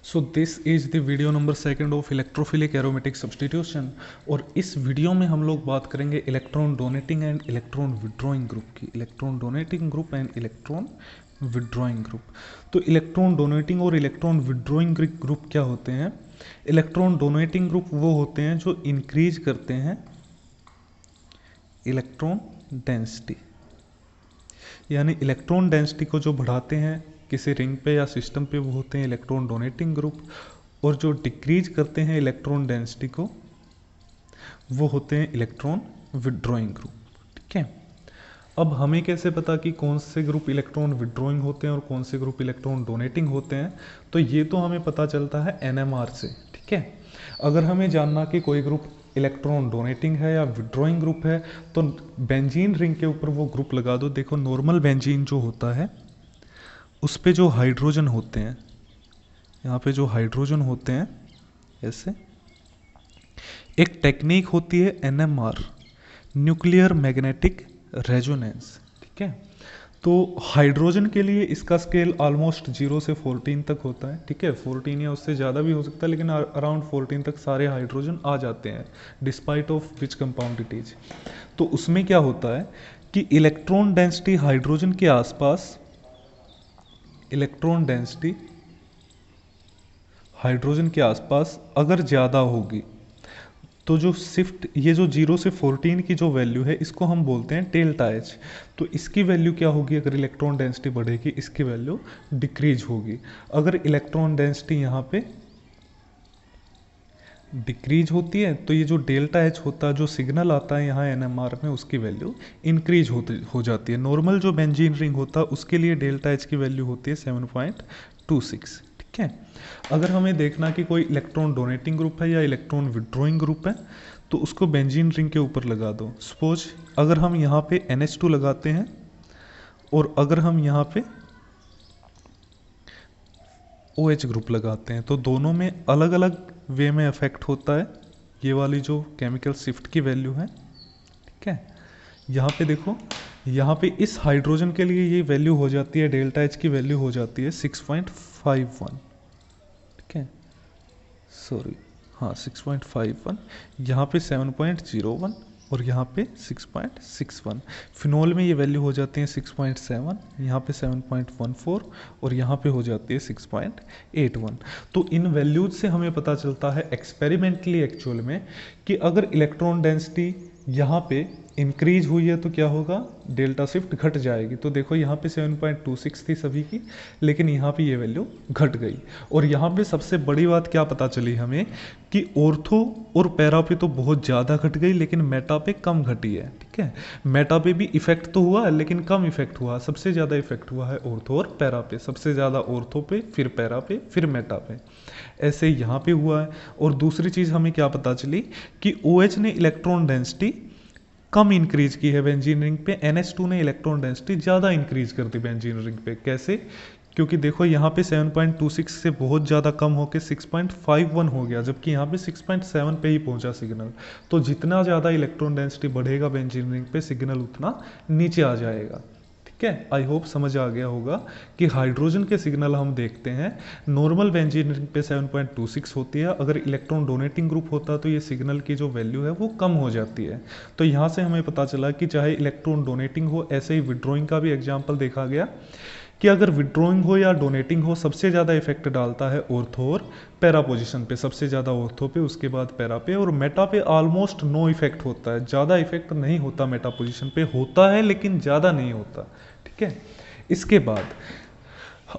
So this is the video number second of electrophilic aromatic substitution. और इस video में हम लोग बात करेंगे electron donating and electron withdrawing group की। Electron donating group and electron withdrawing group. तो इलेक्ट्रॉन डोनेटिंग और इलेक्ट्रॉन विड्रॉइंग ग्रुप क्या होते हैं? इलेक्ट्रॉन डोनेटिंग ग्रुप वो होते हैं जो इंक्रीज करते हैं इलेक्ट्रॉन डेंसिटी, यानी इलेक्ट्रॉन डेंसिटी को जो बढ़ाते हैं किसी रिंग पे या सिस्टम पे, वो होते हैं इलेक्ट्रॉन डोनेटिंग ग्रुप। और जो डिक्रीज करते हैं इलेक्ट्रॉन डेंसिटी को, वो होते हैं इलेक्ट्रॉन विड्रॉइंग ग्रुप। ठीक है, अब हमें कैसे पता कि कौन से ग्रुप इलेक्ट्रॉन विड्रॉइंग होते हैं और कौन से ग्रुप इलेक्ट्रॉन डोनेटिंग होते हैं? तो ये तो हमें पता चलता है एनएमआर से। ठीक है, अगर हमें जानना कि कोई ग्रुप इलेक्ट्रॉन डोनेटिंग है या विड्रॉइंग ग्रुप है, तो बेंजीन रिंग के ऊपर वो ग्रुप लगा दो। देखो, नॉर्मल बेंजीन जो होता है उस पे जो हाइड्रोजन होते हैं, यहाँ पे जो हाइड्रोजन होते हैं ऐसे, एक टेक्निक होती है एनएमआर, न्यूक्लियर मैग्नेटिक रेजोनेंस। ठीक है, तो हाइड्रोजन के लिए इसका स्केल ऑलमोस्ट 0 से 14 तक होता है। ठीक है, 14 या उससे ज़्यादा भी हो सकता है, लेकिन अराउंड 14 तक सारे हाइड्रोजन आ जाते हैं despite of which compound it is. तो उसमें क्या होता है कि इलेक्ट्रॉन डेंसिटी हाइड्रोजन के आसपास, इलेक्ट्रॉन डेंसिटी हाइड्रोजन के आसपास अगर ज़्यादा होगी तो जो शिफ्ट, ये जो 0 से 14 की जो वैल्यू है, इसको हम बोलते हैं डेल्टा एच। तो इसकी वैल्यू क्या होगी? अगर इलेक्ट्रॉन डेंसिटी बढ़ेगी, इसकी वैल्यू डिक्रीज होगी। अगर इलेक्ट्रॉन डेंसिटी यहाँ पे डिक्रीज होती है तो ये जो डेल्टा एच होता है, जो सिग्नल आता है यहाँ एनएमआर में, उसकी वैल्यू इंक्रीज हो जाती है। नॉर्मल जो बेंजीन रिंग होता है उसके लिए डेल्टा एच की वैल्यू होती है 7.26। ठीक है, अगर हमें देखना कि कोई इलेक्ट्रॉन डोनेटिंग ग्रुप है या इलेक्ट्रॉन विड्रॉइंग ग्रुप है, तो उसको बेंजीन रिंग के ऊपर लगा दो। सपोज अगर हम यहाँ पे NH2 लगाते हैं और अगर हम यहाँ पे OH ग्रुप लगाते हैं, तो दोनों में अलग अलग वे में अफेक्ट होता है ये वाली जो केमिकल शिफ्ट की वैल्यू है। ठीक है, यहाँ पे देखो, यहाँ पे इस हाइड्रोजन के लिए ये वैल्यू हो जाती है, डेल्टा एच की वैल्यू हो जाती है 6.51। ठीक है, सॉरी, हाँ 6.51, यहाँ पे 7.01 और यहाँ पे 6.61। फिनोल में ये वैल्यू हो जाती है 6.7, यहाँ पे 7.14 और यहाँ पे हो जाती है 6.81। तो इन वैल्यूज से हमें पता चलता है एक्सपेरिमेंटली एक्चुअल में कि अगर इलेक्ट्रॉन डेंसिटी यहाँ पे इंक्रीज हुई है तो क्या होगा? डेल्टा शिफ्ट घट जाएगी। तो देखो, यहाँ पे 7.26 थी सभी की, लेकिन यहाँ पे ये वैल्यू घट गई। और यहाँ पे सबसे बड़ी बात क्या पता चली हमें कि ऑर्थो और पैरा पे तो बहुत ज़्यादा घट गई, लेकिन मेटा पे कम घटी है। ठीक है, मेटा पे भी इफेक्ट तो हुआ है लेकिन कम इफेक्ट हुआ। सबसे ज़्यादा इफेक्ट हुआ है ऑर्थो और पैरा पे, सबसे ज़्यादा ऑर्थो पे, फिर पैरा पे, फिर मेटा पे, ऐसे यहाँ पे हुआ है। और दूसरी चीज़ हमें क्या पता चली कि OH ने इलेक्ट्रॉन डेंसिटी कम इंक्रीज की है बेंजीन रिंग पे, NH2 ने इलेक्ट्रॉन डेंसिटी ज़्यादा इंक्रीज कर दी बेंजीन रिंग पे। कैसे? क्योंकि देखो, यहाँ पे 7.26 से बहुत ज़्यादा कम होकर 6.51 हो गया, जबकि यहाँ पे 6.7 पे ही पहुँचा सिग्नल। तो जितना ज़्यादा इलेक्ट्रॉन डेंसिटी बढ़ेगा बेंजीन रिंग पे, सिग्नल उतना नीचे आ जाएगा। ठीक है, आई होप समझ आ गया होगा कि हाइड्रोजन के सिग्नल हम देखते हैं नॉर्मल बेंजीन रिंग पे 7.26 होती है, अगर इलेक्ट्रॉन डोनेटिंग ग्रुप होता तो ये सिग्नल की जो वैल्यू है वो कम हो जाती है। तो यहाँ से हमें पता चला कि चाहे इलेक्ट्रॉन डोनेटिंग हो, ऐसे ही विड्रॉइंग का भी एग्जाम्पल देखा गया कि अगर विड्रॉइंग हो या डोनेटिंग हो, सबसे ज़्यादा इफेक्ट डालता है ऑर्थो और पैरा पोजीशन पे। सबसे ज़्यादा ऑर्थो पे, उसके बाद पैरा पे, और मेटा पे ऑलमोस्ट नो इफेक्ट होता है। ज़्यादा इफेक्ट नहीं होता मेटा पोजीशन पे, होता है लेकिन ज़्यादा नहीं होता। ठीक है, इसके बाद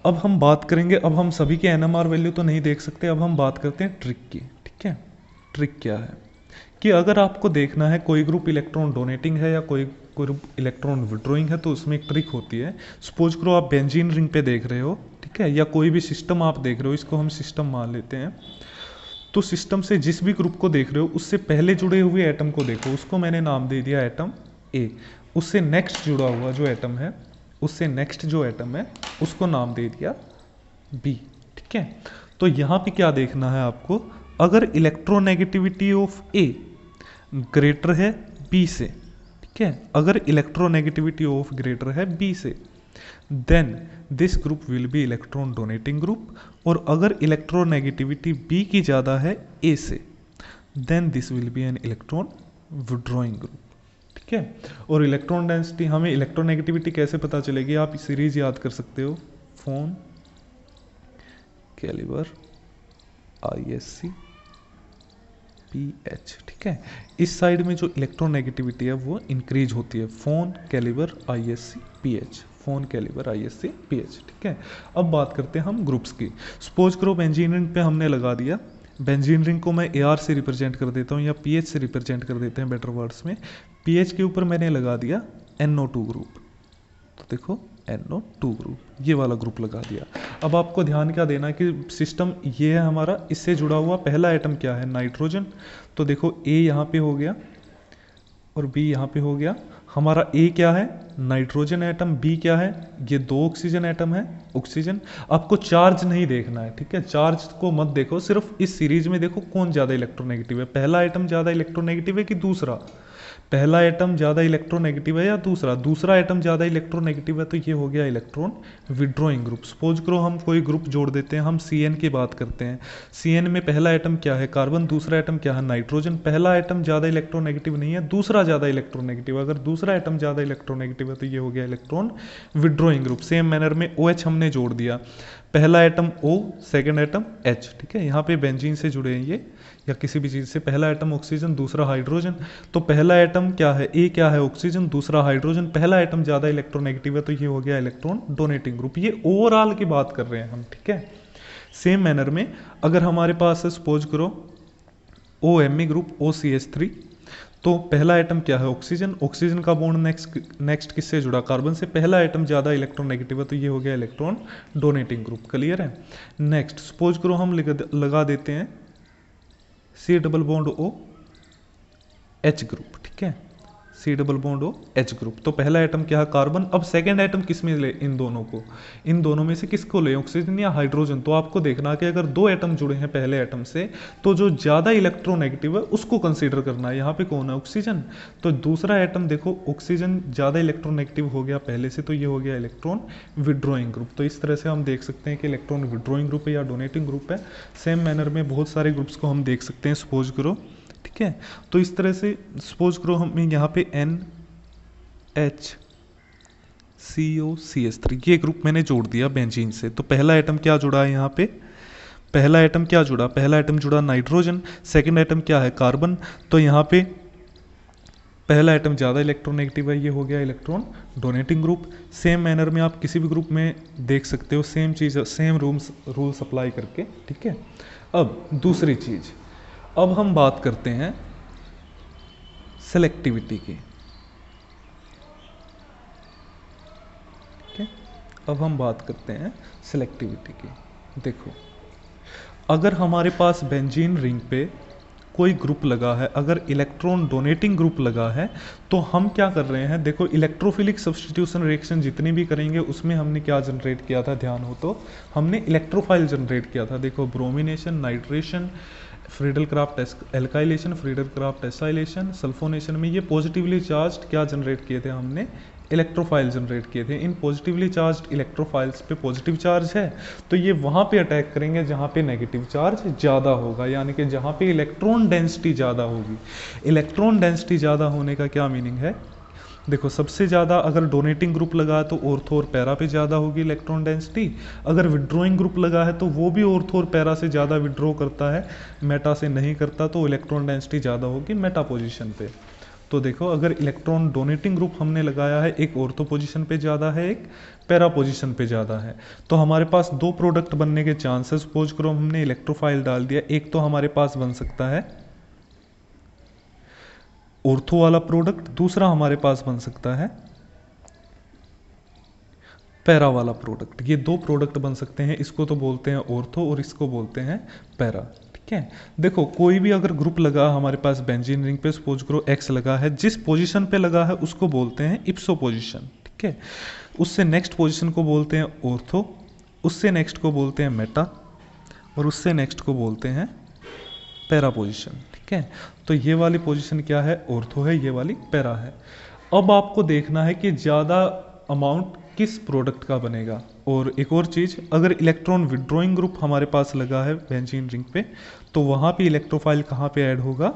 अब हम बात करेंगे, अब हम सभी के एनएमआर वैल्यू तो नहीं देख सकते, अब हम बात करते हैं ट्रिक की। ठीक है, ट्रिक क्या है कि अगर आपको देखना है कोई ग्रुप इलेक्ट्रॉन डोनेटिंग है या कोई ग्रुप इलेक्ट्रॉन विड्रॉइंग है, तो उसमें एक ट्रिक होती है। सपोज करो आप बेंजीन रिंग पे देख रहे हो, ठीक है, या कोई भी सिस्टम आप देख रहे हो, इसको हम सिस्टम मान लेते हैं। तो सिस्टम से जिस भी ग्रुप को देख रहे हो, उससे पहले जुड़े हुए एटम को देखो, उसको मैंने नाम दे दिया एटम ए। उससे नेक्स्ट जुड़ा हुआ जो एटम है, उससे नेक्स्ट जो एटम है, उसको नाम दे दिया बी। ठीक है, तो यहाँ पे क्या देखना है आपको? अगर इलेक्ट्रोनेगेटिविटी ऑफ ए ग्रेटर है बी से, ठीक है, अगर इलेक्ट्रोनेगेटिविटी ऑफ ग्रेटर है बी से, then this group will be electron donating group, और अगर इलेक्ट्रोनेगेटिविटी बी की ज़्यादा है ए से, then this will be an electron withdrawing group. ठीक है, और इलेक्ट्रॉन डेंसिटी, हमें इलेक्ट्रोनेगेटिविटी कैसे पता चलेगी, आप सीरीज याद कर सकते हो, फोन कैलिबर ISC PH। ठीक है, इस साइड में जो इलेक्ट्रोनेगेटिविटी है वो इंक्रीज होती है, फोन कैलिबर ISC PH, फोन कैलिबर ISC PH। ठीक है, अब बात करते हैं हम ग्रुप्स की। सपोज करो बेंजीन रिंग पे हमने लगा दिया, बेंजीन रिंग को मैं AR से रिप्रेजेंट कर देता हूँ या PH से रिप्रेजेंट कर देते हैं बेटर वर्ड्स में। PH के ऊपर मैंने लगा दिया NO2 ग्रुप, तो देखो NO2 ग्रुप, ये वाला ग्रुप लगा दिया। अब आपको ध्यान क्या देना है कि सिस्टम ये है हमारा, इससे जुड़ा हुआ पहला एटम क्या है, नाइट्रोजन। तो देखो A यहाँ पे हो गया और B यहाँ पे हो गया। हमारा A क्या है, नाइट्रोजन एटम, B क्या है, ये 2 ऑक्सीजन एटम है, ऑक्सीजन। आपको चार्ज नहीं देखना है, ठीक है, चार्ज को मत देखो, सिर्फ इस सीरीज में देखो कौन ज़्यादा इलेक्ट्रोनेगेटिव है, पहला एटम ज़्यादा इलेक्ट्रोनेगेटिव है कि दूसरा, पहला एटम ज़्यादा इलेक्ट्रोनेगेटिव है या दूसरा, दूसरा एटम ज़्यादा इलेक्ट्रोनेगेटिव है, तो ये हो गया इलेक्ट्रॉन विड्रॉइंग ग्रुप। सपोज करो हम कोई ग्रुप जोड़ देते हैं, हम CN की बात करते हैं, CN में पहला एटम क्या है, कार्बन, दूसरा एटम क्या है, नाइट्रोजन। पहला एटम ज़्यादा इलेक्ट्रोनेगेटिव नहीं है, दूसरा ज़्यादा इलेक्ट्रोनेगेटिव, अगर दूसरा एटम ज़्यादा इलेक्ट्रोनेगेटिव है तो ये हो गया electron withdrawing group. Same manner में OH हमने जोड़ दिया, पहला atom O, second atom H। ठीक है, यहाँ पे बेंजीन से जुड़े हैं ये, या किसी भी चीज़ से, पहला एटम ऑक्सीजन, दूसरा हाइड्रोजन। तो पहला एटम क्या है, A क्या है, ऑक्सीजन, दूसरा हाइड्रोजन, पहला एटम ज़्यादा इलेक्ट्रोनेगेटिव है तो ये हो गया इलेक्ट्रॉन डोनेटिंग ग्रुप। ये ओवरऑल की बात कर रहे हैं हम। ठीक है, सेम मैनर में अगर हमारे पास है, सपोज करो OMe ग्रुप, OCH3, तो पहला एटम क्या है, ऑक्सीजन, ऑक्सीजन का बॉन्ड नेक्स्ट किससे जुड़ा, कार्बन से, पहला एटम ज़्यादा इलेक्ट्रोनेगेटिव है तो ये हो गया इलेक्ट्रॉन डोनेटिंग ग्रुप। क्लियर है। नेक्स्ट सपोज करो हम लगा देते हैं C double bond O H group. ठीक है, C double bond O H group, तो पहला एटम क्या है, कार्बन। अब सेकेंड एटम किस में ले, इन दोनों को, इन दोनों में से किसको ले, ऑक्सीजन या हाइड्रोजन। तो आपको देखना कि अगर 2 एटम जुड़े हैं पहले एटम से, तो जो ज़्यादा इलेक्ट्रोनेगेटिव है उसको कंसीडर करना है। यहाँ पे कौन है, ऑक्सीजन, तो दूसरा एटम देखो, ऑक्सीजन ज़्यादा इलेक्ट्रोनेगेटिव हो गया पहले से, तो ये हो गया इलेक्ट्रॉन विड्रॉइंग ग्रुप। तो इस तरह से हम देख सकते हैं कि इलेक्ट्रॉन विड्रॉइंग ग्रुप है या डोनेटिंग ग्रुप है। सेम मैनर में बहुत सारे ग्रुप्स को हम देख सकते हैं, सपोज करो। ठीक है, तो इस तरह से सपोज करो हम यहाँ पे NHCOCH3 ये ग्रुप मैंने जोड़ दिया बेंजीन से, तो पहला एटम क्या जुड़ा है यहाँ पे, पहला एटम क्या जुड़ा, पहला एटम जुड़ा नाइट्रोजन, सेकंड एटम क्या है, कार्बन। तो यहाँ पे पहला एटम ज़्यादा इलेक्ट्रोनेगेटिव है, ये हो गया electron donating group. Same manner में आप किसी भी ग्रुप में देख सकते हो, सेम चीज़, सेम रूल्स अप्लाई करके। ठीक है, अब दूसरी चीज़, अब हम बात करते हैं सेलेक्टिविटी की। ठीक है, अब हम बात करते हैं सेलेक्टिविटी की। देखो, अगर हमारे पास बेंजीन रिंग पे कोई ग्रुप लगा है, अगर इलेक्ट्रॉन डोनेटिंग ग्रुप लगा है, तो हम क्या कर रहे हैं, देखो इलेक्ट्रोफिलिक सब्स्टिट्यूशन रिएक्शन जितनी भी करेंगे उसमें हमने क्या जनरेट किया था, ध्यान हो तो, हमने इलेक्ट्रोफाइल जनरेट किया था। देखो bromination, nitration, Friedel craft alkylation, Friedel Crafts acylation, sulphonation में ये पॉजिटिवली चार्ज्ड क्या जनरेट किए थे हमने, इलेक्ट्रोफाइल जनरेट किए थे। इन पॉजिटिवली चार्ज्ड इलेक्ट्रोफाइल्स पे पॉजिटिव चार्ज है, तो ये वहाँ पे अटैक करेंगे जहाँ पे नेगेटिव चार्ज ज़्यादा होगा, यानी कि जहाँ पे इलेक्ट्रॉन डेंसिटी ज़्यादा होगी। इलेक्ट्रॉन डेंसिटी ज़्यादा होने का क्या मीनिंग है, देखो सबसे ज़्यादा अगर डोनेटिंग ग्रुप लगा है तो ऑर्थो और पैरा पे ज़्यादा होगी इलेक्ट्रॉन डेंसिटी, अगर विड्रॉइंग ग्रुप लगा है तो वो भी ऑर्थो और पैरा से ज़्यादा विड्रॉ करता है, मेटा से नहीं करता, तो इलेक्ट्रॉन डेंसिटी ज़्यादा होगी मेटा पोजीशन पे। तो देखो अगर इलेक्ट्रॉन डोनेटिंग ग्रुप हमने लगाया है, एक ऑर्थो पोजीशन पे ज़्यादा है, एक पैरा पोजीशन पे ज़्यादा है, तो हमारे पास 2 प्रोडक्ट बनने के चांसेस, सपोज करो हमने इलेक्ट्रोफाइल डाल दिया, एक तो हमारे पास बन सकता है ऑर्थो वाला प्रोडक्ट, दूसरा हमारे पास बन सकता है पैरा वाला प्रोडक्ट। ये 2 प्रोडक्ट बन सकते हैं, इसको तो बोलते हैं ऑर्थो और इसको बोलते हैं पैरा। ठीक है, देखो कोई भी अगर ग्रुप लगा हमारे पास बेंजीन रिंग पे, सपोज करो X लगा है, जिस पोजीशन पे लगा है उसको बोलते हैं इप्सो पोजीशन। ठीक है, उससे नेक्स्ट पोजीशन को बोलते हैं ऑर्थो, उससे नेक्स्ट को बोलते हैं मेटा, और उससे नेक्स्ट को बोलते हैं पैरा पोजीशन। ठीक है, तो ये वाली पोजीशन क्या है, ऑर्थो है, ये वाली पैरा है। अब आपको देखना है कि ज़्यादा अमाउंट किस प्रोडक्ट का बनेगा। और एक और चीज़, अगर इलेक्ट्रॉन विड्रॉइंग ग्रुप हमारे पास लगा है बेंजीन रिंग पे, तो वहाँ पे इलेक्ट्रोफाइल कहाँ पे ऐड होगा,